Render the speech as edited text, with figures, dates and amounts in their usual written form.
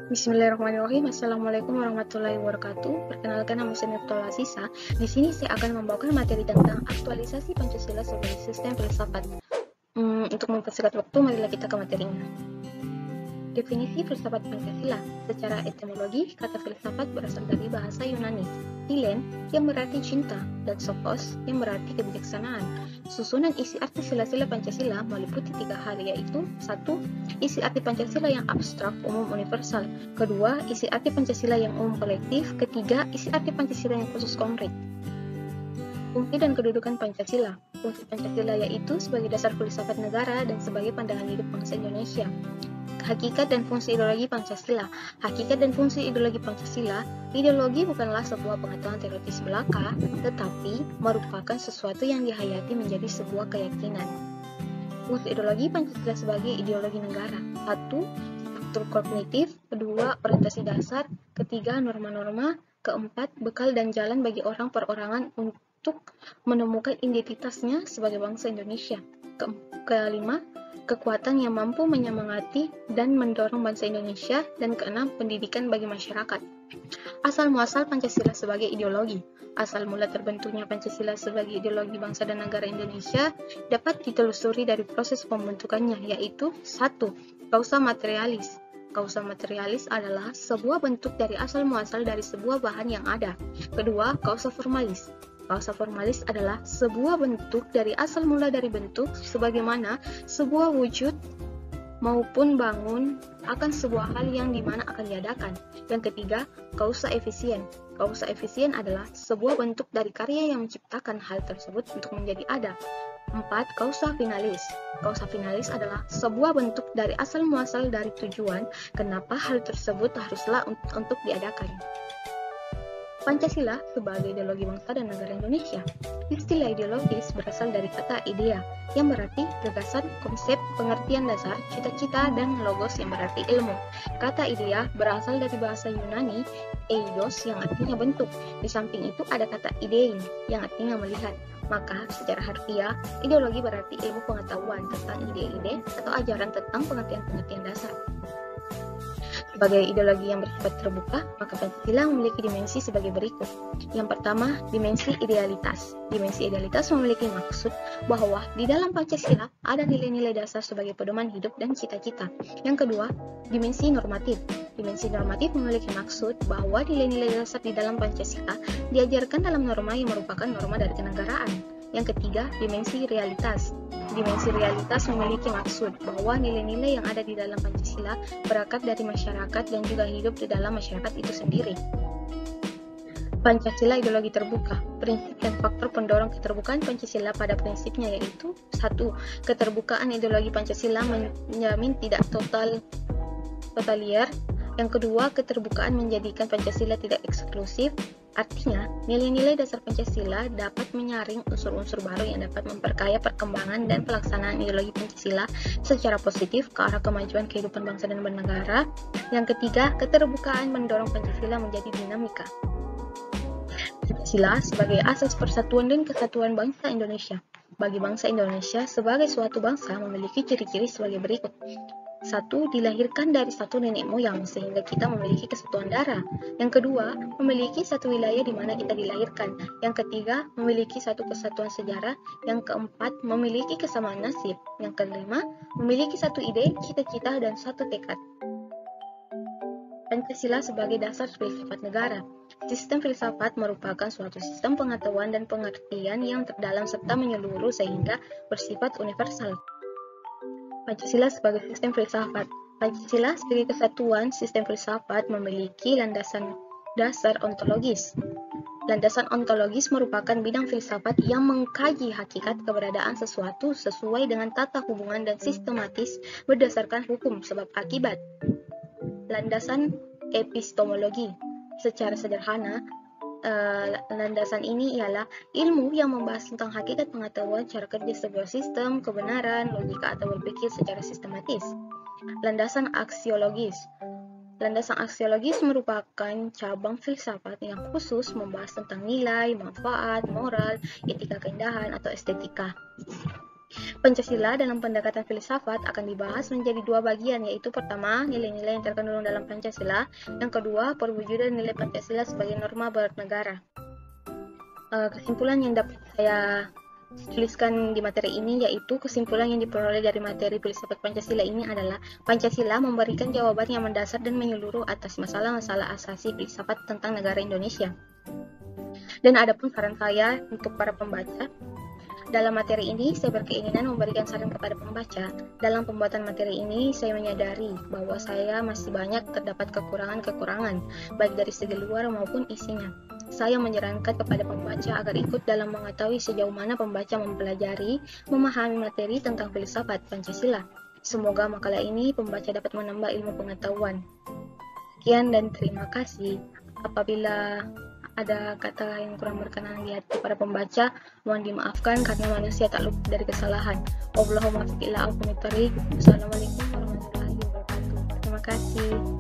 Bismillahirrahmanirrahim. Assalamualaikum warahmatullahi wabarakatuh. Perkenalkan, nama saya Nurtul Aziza. Di sini saya akan membawakan materi tentang aktualisasi Pancasila sebagai sistem filsafat. Untuk mempersingkat waktu, marilah kita ke materinya. Definisi filsafat Pancasila. Secara etimologi, kata filsafat berasal dari bahasa Yunani, philen yang berarti cinta, dan sophos yang berarti kebijaksanaan. Susunan isi arti sila-sila Pancasila meliputi 3 hal, yaitu 1. Isi arti Pancasila yang abstrak, umum, universal. Kedua, isi arti Pancasila yang umum kolektif. Ketiga, isi arti Pancasila yang khusus konkret. Fungsi dan kedudukan Pancasila. Fungsi Pancasila yaitu sebagai dasar filsafat negara dan sebagai pandangan hidup bangsa Indonesia. Hakikat dan fungsi ideologi Pancasila. Hakikat dan fungsi ideologi Pancasila, ideologi bukanlah sebuah pengetahuan teoritis belaka, tetapi merupakan sesuatu yang dihayati menjadi sebuah keyakinan. Fungsi ideologi Pancasila sebagai ideologi negara. 1. Struktur kognitif. 2. Orientasi dasar. Ketiga, norma-norma. Keempat, bekal dan jalan bagi orang perorangan untuk menemukan identitasnya sebagai bangsa Indonesia. Kelima, kekuatan yang mampu menyemangati dan mendorong bangsa Indonesia. Dan keenam, pendidikan bagi masyarakat. Asal muasal Pancasila sebagai ideologi. Asal mula terbentuknya Pancasila sebagai ideologi bangsa dan negara Indonesia dapat ditelusuri dari proses pembentukannya, yaitu 1. Kausa materialis. Kausa materialis adalah sebuah bentuk dari asal muasal dari sebuah bahan yang ada. Kedua, kausa formalis. Kausa formalis adalah sebuah bentuk dari asal mula dari bentuk, sebagaimana sebuah wujud maupun bangun akan sebuah hal yang dimana akan diadakan. Yang ketiga, kausa efisien. Kausa efisien adalah sebuah bentuk dari karya yang menciptakan hal tersebut untuk menjadi ada. 4. Kausa finalis. Kausa finalis adalah sebuah bentuk dari asal muasal dari tujuan kenapa hal tersebut haruslah untuk diadakan. Pancasila sebagai ideologi bangsa dan negara Indonesia. Istilah ideologis berasal dari kata idea, yang berarti gagasan, konsep, pengertian dasar, cita-cita, dan logos yang berarti ilmu. Kata idea berasal dari bahasa Yunani, eidos, yang artinya bentuk. Di samping itu ada kata idein, yang artinya melihat. Maka, secara harfiah, ideologi berarti ilmu pengetahuan tentang ide-ide atau ajaran tentang pengertian-pengertian dasar. Sebagai ideologi yang bersifat terbuka, maka Pancasila memiliki dimensi sebagai berikut. Yang pertama, dimensi idealitas. Dimensi idealitas memiliki maksud bahwa di dalam Pancasila ada nilai-nilai dasar sebagai pedoman hidup dan cita-cita. Yang kedua, dimensi normatif. Dimensi normatif memiliki maksud bahwa nilai-nilai dasar di dalam Pancasila diajarkan dalam norma yang merupakan norma dari kenegaraan. Yang ketiga, dimensi realitas. Dimensi realitas memiliki maksud bahwa nilai-nilai yang ada di dalam Pancasila berakar dari masyarakat dan juga hidup di dalam masyarakat itu sendiri. Pancasila ideologi terbuka. Prinsip dan faktor pendorong keterbukaan Pancasila pada prinsipnya yaitu 1. Keterbukaan ideologi Pancasila menjamin tidak totalier. Yang kedua, keterbukaan menjadikan Pancasila tidak eksklusif. Artinya, nilai-nilai dasar Pancasila dapat menyaring unsur-unsur baru yang dapat memperkaya perkembangan dan pelaksanaan ideologi Pancasila secara positif ke arah kemajuan kehidupan bangsa dan bernegara. Yang ketiga, keterbukaan mendorong Pancasila menjadi dinamika. Pancasila sebagai asas persatuan dan kesatuan bangsa Indonesia. Bagi bangsa Indonesia sebagai suatu bangsa memiliki ciri-ciri sebagai berikut. 1. Dilahirkan dari satu nenek moyang sehingga kita memiliki kesatuan darah. Yang kedua, memiliki satu wilayah di mana kita dilahirkan. Yang ketiga, memiliki satu kesatuan sejarah. Yang keempat, memiliki kesamaan nasib. Yang kelima, memiliki satu ide, cita-cita, dan satu tekad. Pancasila sebagai dasar filsafat negara. Sistem filsafat merupakan suatu sistem pengetahuan dan pengertian yang terdalam serta menyeluruh sehingga bersifat universal. Pancasila sebagai sistem filsafat. Pancasila sebagai kesatuan sistem filsafat memiliki landasan dasar ontologis. Landasan ontologis merupakan bidang filsafat yang mengkaji hakikat keberadaan sesuatu sesuai dengan tata hubungan dan sistematis berdasarkan hukum sebab akibat. Landasan epistemologi. Secara sederhana, landasan ini ialah ilmu yang membahas tentang hakikat pengetahuan, cara kerja sebuah sistem, kebenaran, logika atau berpikir secara sistematis. Landasan aksiologis. Landasan aksiologis merupakan cabang filsafat yang khusus membahas tentang nilai, manfaat, moral, etika keindahan atau estetika. Pancasila dalam pendekatan filsafat akan dibahas menjadi dua bagian, yaitu pertama, nilai-nilai yang terkandung dalam Pancasila, yang kedua, perwujudan nilai Pancasila sebagai norma bernegara. Kesimpulan yang dapat saya tuliskan di materi ini yaitu kesimpulan yang diperoleh dari materi filsafat Pancasila ini adalah Pancasila memberikan jawaban yang mendasar dan menyeluruh atas masalah-masalah asasi filsafat tentang negara Indonesia. Dan adapun saran saya untuk para pembaca, dalam materi ini saya berkeinginan memberikan saran kepada pembaca. Dalam pembuatan materi ini saya menyadari bahwa saya masih banyak terdapat kekurangan-kekurangan, baik dari segi luar maupun isinya. Saya menyarankan kepada pembaca agar ikut dalam mengetahui sejauh mana pembaca mempelajari, memahami materi tentang filsafat Pancasila. Semoga makalah ini pembaca dapat menambah ilmu pengetahuan. Sekian dan terima kasih. Apabila ada kata yang kurang berkenan di hati para pembaca, mohon dimaafkan karena manusia tak luput dari kesalahan. Wassalamualaikum warahmatullahi wabarakatuh. Terima kasih.